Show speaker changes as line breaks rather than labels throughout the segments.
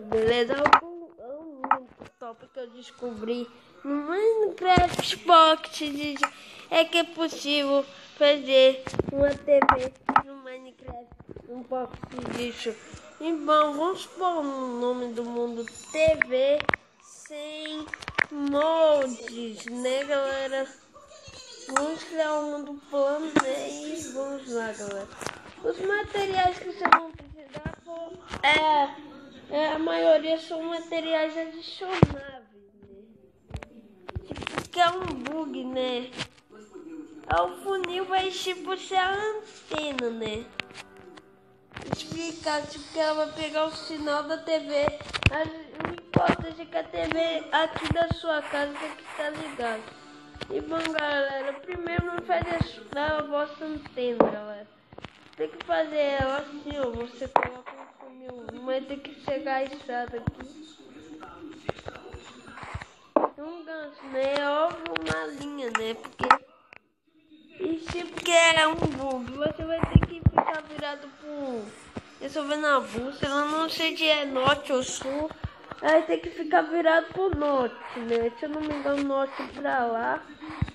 beleza? Um top que eu descobri no Minecraft Pocket é que é possível fazer uma TV no Minecraft um pocket disso. E bom, vamos pôr o nome do mundo TV sem moldes, né, galera? Vamos criar um mundo plano, né? E vamos lá, galera. Os materiais que vocês vão precisar a maioria são materiais adicionáveis, né? Tipo, que é um bug, né? O funil vai tipo ser a antena, né? Explicar, tipo, que ela vai pegar o sinal da TV. Não importa se a TV aqui da sua casa tem que estar ligada. E bom, galera, primeiro não faz a vossa antena, galera. Tem que fazer ela assim, ó. Você coloca um funil, mas tem que chegar a estrada aqui. Um gancho, né? É óbvio uma linha, né? Porque é um bug. Você vai ter que ficar virado pro... resolvendo a bússola. Eu não sei se é norte ou sul. Aí tem que ficar virado pro norte, né? Se eu não me engano, norte pra lá.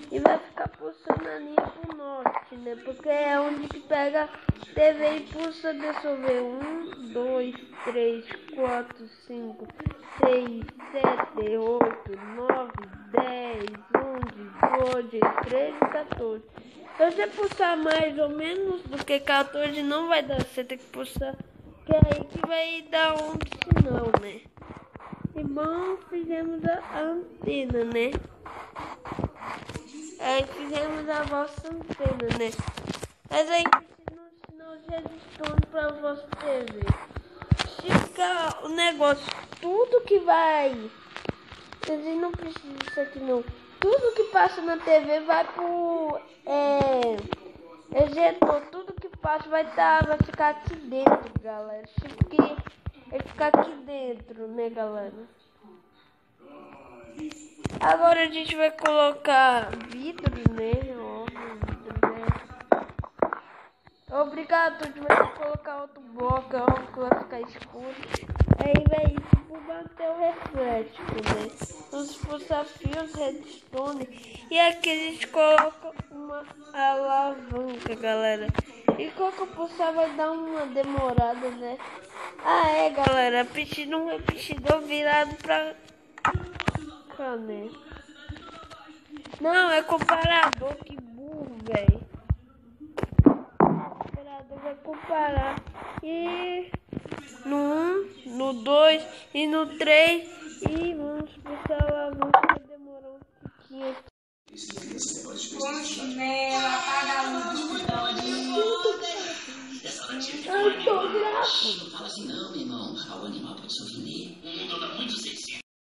E vai ficar pulsando a linha pro norte, né? Porque é onde que pega TV e pulsa, deixa eu ver. 1, 2, 3, 4, 5, 6, 7, 8, 9, 10, 11, 12, 13, 14. Se você pulsar mais ou menos do que 14 não vai dar. Você tem que pulsar, que é aí que vai dar um sinal, né? E bom, fizemos a antena, né? Aí fizemos a vossa antena, né? Mas aí precisa um sinal de redstone para a vossa TV. Se ficar o negócio, tudo que vai... Vocês não precisam disso aqui não. Tudo que passa na TV vai pro... ejetor, tudo que passa vai ficar aqui dentro, galera. Porque vai ficar aqui dentro, né, galera? Agora a gente vai colocar vidro, né? Obrigado, a gente vai colocar outro bloco, que vai ficar escuro. Aí vai tipo bater o reflexo, né? Vamos pulsar fios, redstone. E aqui a gente coloca uma alavanca, galera. E quando pulsar vai dar uma demorada, né? Galera, precisa um repetidor virado pra cá, né? Não, é comparador, que burro, velho. O comparador vai comparar. E no 1, no 2 e no 3. E vamos puxar a alavanca, vai demorar um pouquinho aqui.
Chinela, apaga a luz do escritório.
Ai, tô gravando.
Não fala assim não, meu irmão. O animal pode se ofender. O mundo anda muito sensível.